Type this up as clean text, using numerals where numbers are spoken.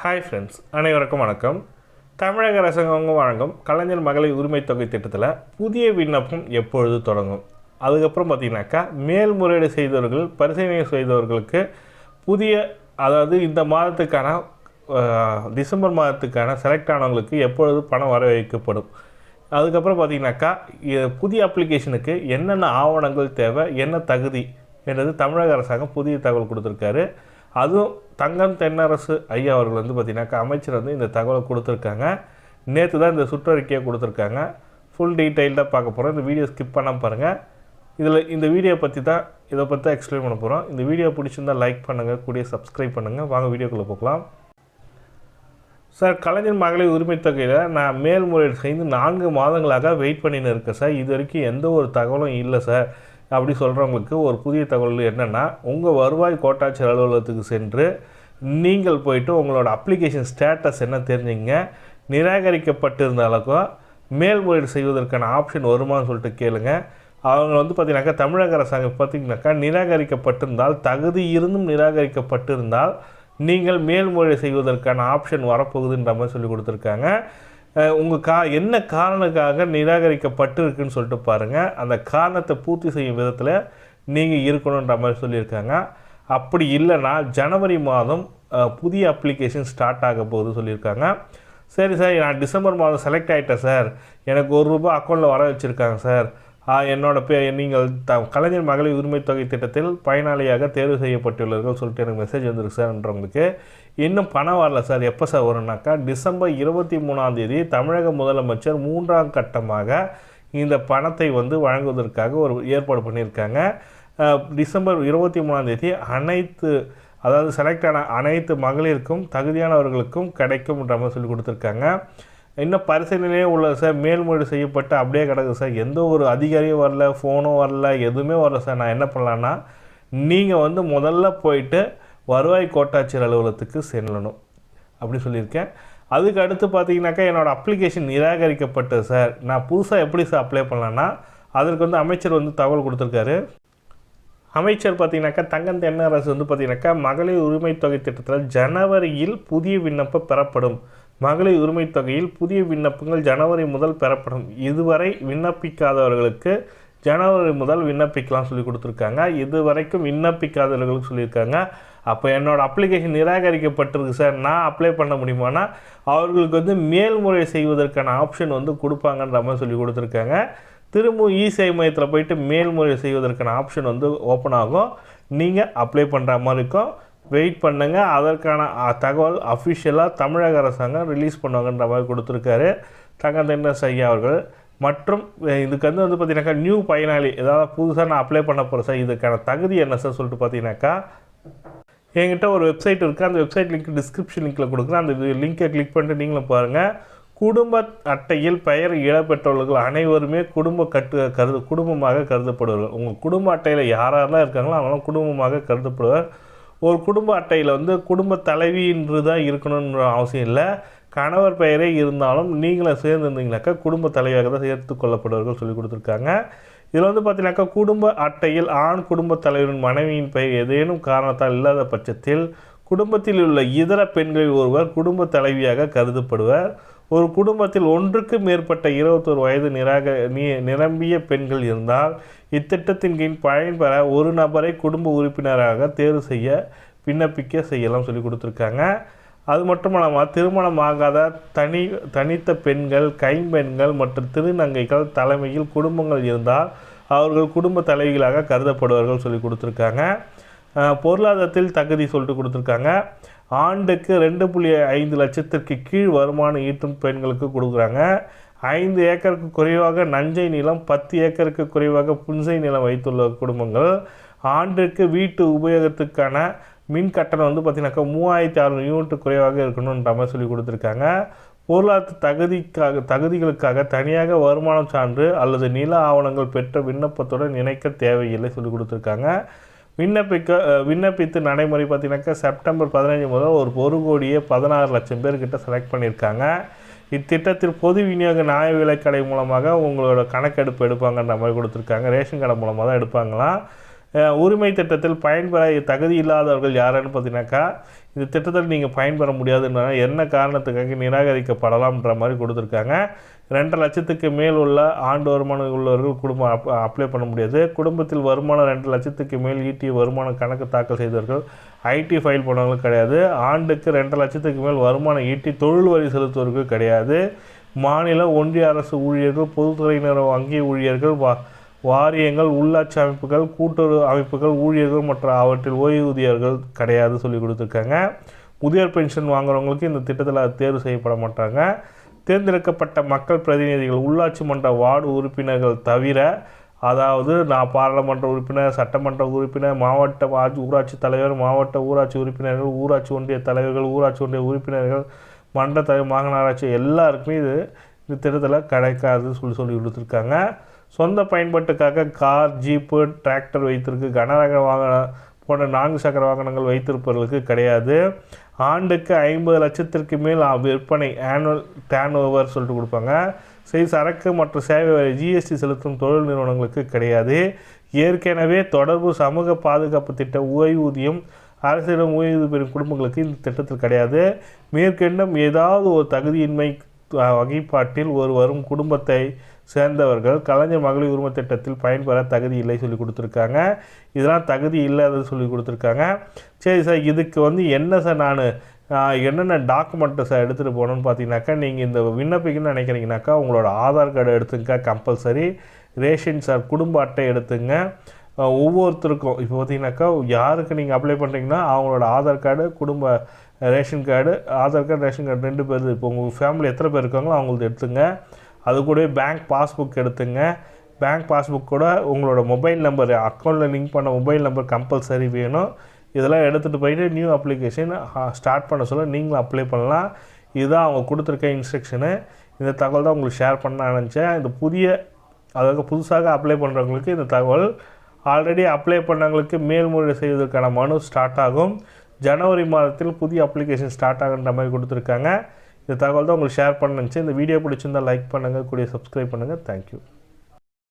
Hi friends, அனைவருக்கும் வணக்கம். தமிழக அரசாங்கம் வழங்கும் கலைஞர் மகளிர் உரிமை தொகை திட்டத்தில் புதிய விண்ணப்பம் எப்பொழுது தொடங்கும்? அதுக்கப்புறம் பார்த்திங்கனாக்கா மேல்முறையீடு செய்தவர்கள் பரிசீலனை செய்தவர்களுக்கு அதாவது இந்த மாதத்துக்கான டிசம்பர் மாதத்துக்கான செலக்ட் ஆனவங்களுக்கு எப்பொழுது பணம் வர வைக்கப்படும்? அதுக்கப்புறம் பார்த்திங்கனாக்கா புதிய அப்ளிகேஷனுக்கு என்னென்ன ஆவணங்கள் தேவை, என்ன தகுதி என்றது தமிழக அரசாங்கம் புதிய தகவல் கொடுத்துருக்காரு. அதுவும் தங்கம் தென்னரசு ஐயா அவர்கள் பார்த்திங்கனாக்கா அமைச்சர் இந்த தகவலை கொடுத்துருக்காங்க. நேற்று தான் இந்த சுற்றறிக்கையை கொடுத்துருக்காங்க. ஃபுல் டீட்டெயில்டாக பார்க்க போகிறோம். இந்த வீடியோ ஸ்கிப் பண்ணாமல் பாருங்கள். இந்த வீடியோ பற்றி தான் எக்ஸ்பிளைன் பண்ண போகிறோம். இந்த வீடியோ பிடிச்சிருந்தால் லைக் பண்ணுங்கள், கூடிய சப்ஸ்கிரைப் பண்ணுங்கள். வாங்க வீடியோக்குள்ளே போகலாம். சார், கலைஞர் மகளிர் உரிமை தொகையில் நான் மேல்முறையீடு செய்து 4 மாதங்களாக வெயிட் பண்ணின்னு இருக்கேன் சார். இது வரைக்கும் எந்த ஒரு தகவலும் இல்லை சார் அப்படி சொல்கிறவங்களுக்கு ஒரு புதிய தகவல் என்னென்னா, உங்கள் வருவாய் கோட்டாட்சியர் அலுவலகத்துக்கு சென்று நீங்கள் போயிட்டு உங்களோட அப்ளிகேஷன் ஸ்டேட்டஸ் என்ன தெரிஞ்சுங்க. நிராகரிக்கப்பட்டிருந்தாலும் மேல்முறையீடு செய்வதற்கான ஆப்ஷன் வருமானு சொல்லிட்டு கேளுங்க. அவங்க பார்த்திங்கனாக்கா தமிழக அரசாங்கம் பார்த்திங்கனாக்கா நிராகரிக்கப்பட்டிருந்தால், தகுதி இருந்தும் நிராகரிக்கப்பட்டிருந்தால் நீங்கள் மேல்முறையீடு செய்வதற்கான ஆப்ஷன் வரப்போகுதுன்ற மாதிரி சொல்லி கொடுத்துருக்காங்க. உங்கள் என்ன காரணத்துக்காக நிராகரிக்கப்பட்டிருக்குன்னு சொல்லிட்டு பாருங்கள். அந்த காரணத்தை பூர்த்தி செய்யும் விதத்தில் நீங்கள் இருக்கணுன்ற மாதிரி சொல்லியிருக்காங்க. அப்படி இல்லைன்னா ஜனவரி மாதம் புதிய அப்ளிகேஷன் ஸ்டார்ட் ஆக போகுது சொல்லியிருக்காங்க. சரி சார், நான் டிசம்பர் மாதம் செலக்ட் ஆகிட்டேன் சார், எனக்கு ₹1 அக்கௌண்ட்டில் வர வச்சுருக்காங்க சார், என்னோட நீங்கள் கலைஞர் மகளிர் உரிமை தொகை திட்டத்தில் பயனாளியாக தேர்வு செய்யப்பட்டுள்ளீர்கள் சொல்லிட்டு எனக்கு மெசேஜ் வந்துருக்கு சார்ன்றவங்களுக்கு இன்னும் பணம் வரல சார். எப்போ சார் வரும்னாக்கா டிசம்பர் 23 தமிழக முதலமைச்சர் 3ஆம் கட்டமாக இந்த பணத்தை வழங்குவதற்காக ஒரு ஏற்பாடு பண்ணியிருக்காங்க. டிசம்பர் 23 அதாவது செலக்ட் ஆன அனைத்து மகளிருக்கும் தகுதியானவர்களுக்கும் கிடைக்கும்ன்ற மாதிரி சொல்லி கொடுத்துருக்காங்க. இன்னும் பரிசீலனையே உள்ள சார், மேல்முறையீடு செய்யப்பட்டு அப்படியே கிடக்குது சார், எந்த ஒரு அதிகாரியும் வரல, ஃபோனும் வரல, எதுவுமே வரல சார். நான் என்ன பண்ணலான்னா, நீங்கள் முதல்ல போயிட்டு வருவாய் கோட்டாட்சியர் அலுவலகத்துக்கு செல்லணும் அப்படி சொல்லியிருக்கேன். அதுக்கு அடுத்து பார்த்தீங்கன்னாக்கா என்னோடய அப்ளிகேஷன் நிராகரிக்கப்பட்டது சார், நான் புதுசாக எப்படி சார் அப்ளை பண்ணலான்னா அதற்கு அமைச்சர் தகவல் கொடுத்துருக்காரு. அமைச்சர் பார்த்திங்கனாக்கா தங்கம் தென்னரசு பார்த்திங்கனாக்கா மகளிர் உரிமை தொகை திட்டத்தில் ஜனவரியில் புதிய விண்ணப்பம் பெறப்படும். மகளிர் உரிமை தொகையில் புதிய விண்ணப்பங்கள் ஜனவரி முதல் பெறப்படும். இதுவரை விண்ணப்பிக்காதவர்களுக்கு ஜனவரி முதல் விண்ணப்பிக்கலாம் சொல்லி கொடுத்துருக்காங்க. இதுவரைக்கும் விண்ணப்பிக்காதவர்களுக்கு சொல்லியிருக்காங்க. அப்போ என்னோடய அப்ளிகேஷன் நிராகரிக்கப்பட்டிருக்கு சார், நான் அப்ளை பண்ண முடியுமானா அவர்களுக்கு மேல்முறை செய்வதற்கான ஆப்ஷன் கொடுப்பாங்கன்ற மாதிரி சொல்லி கொடுத்துருக்காங்க. திரும்ப இ-சேவை மையத்தில் போயிட்டு மேல்முறை செய்வதற்கான ஆப்ஷன் ஓப்பன் ஆகும். நீங்கள் அப்ளை பண்ணுற மாதிரி இருக்கும். வெயிட் பண்ணுங்கள். அதற்கான தகவல் அஃபிஷியலாக தமிழக அரசாங்கம் ரிலீஸ் பண்ணுவாங்கன்ற மாதிரி கொடுத்துருக்காரு தங்கம் தென்னரசு ஐயா அவர்கள். மற்றும் இதுக்கு பார்த்தீங்கன்னாக்கா நியூ பயனாளி, ஏதாவது புதுசாக நான் அப்ளை பண்ண போகிறேன் சார், இதுக்கான தகுதி என்ன சார் சொல்லிட்டு பார்த்தீங்கன்னாக்கா என்கிட்ட ஒரு வெப்சைட் இருக்குது. அந்த வெப்சைட் லிங்க் டிஸ்கிரிப்ஷன் லிங்க்கில் கொடுக்குறேன். அந்த லிங்கை கிளிக் பண்ணிட்டு நீங்களும் பாருங்கள். குடும்ப அட்டையில் பெயர் இடம்பெற்றவர்கள் அனைவருமே குடும்பமாக கருதப்படுவார்கள். உங்கள் குடும்ப அட்டையில் யாரெல்லாம் இருக்காங்களோ அவங்களாம் குடும்பமாக கருதப்படுவார். ஒரு குடும்ப அட்டையில் குடும்ப தலைவின்று தான் இருக்கணுன்ற அவசியம் இல்லை. கணவர் பெயரே இருந்தாலும் நீங்களும் சேர்ந்துருந்தீங்கனாக்கா குடும்ப தலைவியாக தான் சேர்த்து கொள்ளப்படுவார்கள் சொல்லி கொடுத்துருக்காங்க. இதில் பார்த்தீங்கன்னாக்கா குடும்ப அட்டையில் ஆண் குடும்ப தலைவரின் மனைவியின் பெயர் ஏதேனும் காரணத்தால் இல்லாத பட்சத்தில் குடும்பத்தில் உள்ள இதர பெண்களில் ஒருவர் குடும்ப தலைவியாக கருதப்படுவார். ஒரு குடும்பத்தில் ஒன்றுக்கு மேற்பட்ட 21 வயது நிரம்பிய பெண்கள் இருந்தால் இத்திட்டத்தின் கீழ் பயன்பெற ஒரு நபரை குடும்ப உறுப்பினராக தேர்வு செய்ய விண்ணப்பிக்க செய்யலாம் சொல்லி கொடுத்துருக்காங்க. அது மட்டும் இல்லாமல் திருமணமாகாத தனித்த பெண்கள், கைம்பெண்கள் மற்றும் திருநங்கைகள் தலைமையில் குடும்பங்கள் இருந்தால் அவர்கள் குடும்ப தலைவிகளாக கருதப்படுவார்கள் சொல்லி கொடுத்துருக்காங்க. பொருளாதாரத்தில் தகுதி சொல்லிட்டு கொடுத்துருக்காங்க. ஆண்டுக்கு 2.5 லட்சத்திற்கு கீழ் வருமானம் ஈட்டும் பெண்களுக்கு கொடுக்குறாங்க. 5 ஏக்கருக்கு குறைவாக நஞ்சை நிலம், 10 ஏக்கருக்கு குறைவாக புன்சை நிலம் வைத்துள்ள குடும்பங்கள் ஆண்டுக்கு வீட்டு உபயோகத்துக்கான மின் கட்டணம் பார்த்திங்கனாக்கா 3600 யூனிட் குறைவாக இருக்கணுன்ற மாதிரி சொல்லி கொடுத்துருக்காங்க. பொருளாதார தகுதிகளுக்காக தனியாக வருமானம் சான்று அல்லது நில ஆவணங்கள் பெற்ற விண்ணப்பத்துடன் இணைக்க தேவையில்லை சொல்லி கொடுத்துருக்காங்க. விண்ணப்பித்து நடைமுறை பார்த்திங்கனாக்கா செப்டம்பர் 15 முதல் 1,16 லட்சம் பேர்கிட்ட செலக்ட் பண்ணியிருக்காங்க. இத்திட்டத்தில் பொது விநியோக நியாய விலைக்கடை மூலமாக உங்களோட கணக்கெடுப்பு எடுப்பாங்கன்ற மாதிரி கொடுத்துருக்காங்க. ரேஷன் கடை மூலமாக தான் எடுப்பாங்களாம். உரிமை திட்டத்தில் பயன்பெற தகுதி இல்லாதவர்கள் யாருன்னு பார்த்தீங்கன்னாக்கா இந்த திட்டத்தில் நீங்கள் பயன்பெற முடியாதுன்னா என்ன காரணத்துக்காக நிராகரிக்கப்படலாம்ன்ற மாதிரி கொடுத்துருக்காங்க. 2 லட்சத்துக்கு மேல் உள்ள ஆண்டு வருமானம் உள்ளவர்கள் குடும்பம் அப்ளை பண்ண முடியாது. குடும்பத்தில் வருமானம் 2 லட்சத்துக்கு மேல் ஈட்டிய வருமான கணக்கு தாக்கல் செய்தவர்கள் ஐடி ஃபைல் பண்ணவங்களும் கிடையாது. ஆண்டுக்கு 2 லட்சத்துக்கு மேல் வருமானம் ஈட்டி தொழில் வரி செலுத்துவவர்கள் கிடையாது. மாநில ஒன்றிய அரசு ஊழியர்கள், பொதுத்துறையினர், வங்கி ஊழியர்கள், வாரியங்கள், உள்ளாட்சி அமைப்புகள், கூட்டுறவு அமைப்புகள், ஊழியர்கள் மற்றும் அவற்றில் ஓய்வூதியர்கள் கிடையாது சொல்லி கொடுத்துருக்காங்க. முதியோர் பென்ஷன் வாங்குறவங்களுக்கு இந்த திட்டத்தில் தேர்வு செய்யப்பட மாட்டாங்க. தேர்ந்தெடுக்கப்பட்ட மக்கள் பிரதிநிதிகள், உள்ளாட்சி மன்ற வார்டு உறுப்பினர்கள் தவிர, அதாவது நான் பாராளுமன்ற உறுப்பினர், சட்டமன்ற உறுப்பினர், மாவட்ட ஊராட்சி தலைவர், மாவட்ட ஊராட்சி உறுப்பினர்கள், ஊராட்சி ஒன்றிய தலைவர்கள், ஊராட்சி ஒன்றிய உறுப்பினர்கள், மன்ற தலைவர், மாநகராட்சி எல்லாருக்குமே இந்த திட்டத்தில் கிடைக்காது சொல்லி கொடுத்துருக்காங்க. சொந்த பயன்பாட்டுக்காக கார், ஜீப்பு, டிராக்டர் வைத்திருக்கு கனரக வாகனம் போன்ற 4 சக்கர வாகனங்கள் வைத்திருப்பவர்களுக்கு கிடையாது. ஆண்டுக்கு 50 லட்சத்திற்கு மேல் விற்பனை ஆனுவல் டேர்ன் ஓவர் சொல்லிட்டு கொடுப்பாங்க. சரக்கு மற்றும் சேவை வரி ஜிஎஸ்டி செலுத்தும் தொழில் நிறுவனங்களுக்கு கிடையாது. ஏற்கனவே தொடர்பு சமூக பாதுகாப்பு திட்ட ஓய்வூதியம் அரசிடம் ஓய்வு பெறும் குடும்பங்களுக்கு இந்த திட்டத்தில் கிடையாது. மேற்கொண்டும் ஏதாவது ஒரு தகுதியின்மை வகைப்பாட்டில் வரும் குடும்பத்தை சேர்ந்தவர்கள் கலைஞர் மகளிர் உரிமை திட்டத்தில் பயன்பெற தகுதி இல்லை சொல்லி கொடுத்துருக்காங்க. இதெல்லாம் தகுதி இல்லாதது சொல்லி கொடுத்துருக்காங்க. சரி சார், இதுக்கு என்ன சார் நான் என்னென்ன டாக்குமெண்ட்டு சார் எடுத்துகிட்டு போகணுன்னு பார்த்தீங்கன்னாக்கா, நீங்கள் இந்த விண்ணப்பிக்கணும்னு நினைக்கிறீங்கனாக்கா உங்களோட ஆதார் கார்டு எடுத்துங்க கம்பல்சரி. ரேஷன் சார் குடும்ப அட்டை எடுத்துங்க. ஒவ்வொருத்தருக்கும் இப்போ பார்த்தீங்கன்னாக்கா யாருக்கு நீங்கள் அப்ளை பண்ணுறீங்கன்னா அவங்களோட ஆதார் கார்டு, குடும்ப ration card, Aadhaar card ration card 2 பேர். இப்போ உங்கள் ஃபேமிலி எத்தனை பேர் இருக்காங்களோ அவங்களுக்கு எடுத்துங்க. அது கூட பேங்க் பாஸ்புக் எடுத்துங்க. பேங்க் பாஸ்புக் கூட உங்களோட மொபைல் நம்பர், அக்கௌண்ட்டில் லிங்க் பண்ண மொபைல் நம்பர் கம்பல்சரி வேணும். இதெல்லாம் எடுத்துகிட்டு போயிட்டு நியூ அப்ளிகேஷன் ஸ்டார்ட் பண்ண சொல்ல நீங்களும் அப்ளை பண்ணலாம். இதுதான் அவங்க கொடுத்துருக்க இன்ஸ்ட்ரக்ஷனு. இந்த தகவல் தான் உங்களுக்கு ஷேர் பண்ண நினச்சேன். இந்த புதுசாக அப்ளை பண்ணுறவங்களுக்கு இந்த தகவல். ஆல்ரெடி அப்ளை பண்ணவங்களுக்கு மேல்முறையீடு செய்வதற்கான மனு ஸ்டார்ட் ஆகும். ஜனவரி மாதத்தில் புதிய அப்ளிகேஷன் ஸ்டார்ட் ஆகுன்ற மாதிரி கொடுத்துருக்காங்க. இந்த தகவல் தான் உங்களுக்கு ஷேர் பண்ண நினச்சேன். இந்த வீடியோ பிடிச்சிருந்தால் லைக் பண்ணுங்கள், கூடிய சப்ஸ்கிரைப் பண்ணுங்கள். தேங்க்யூ.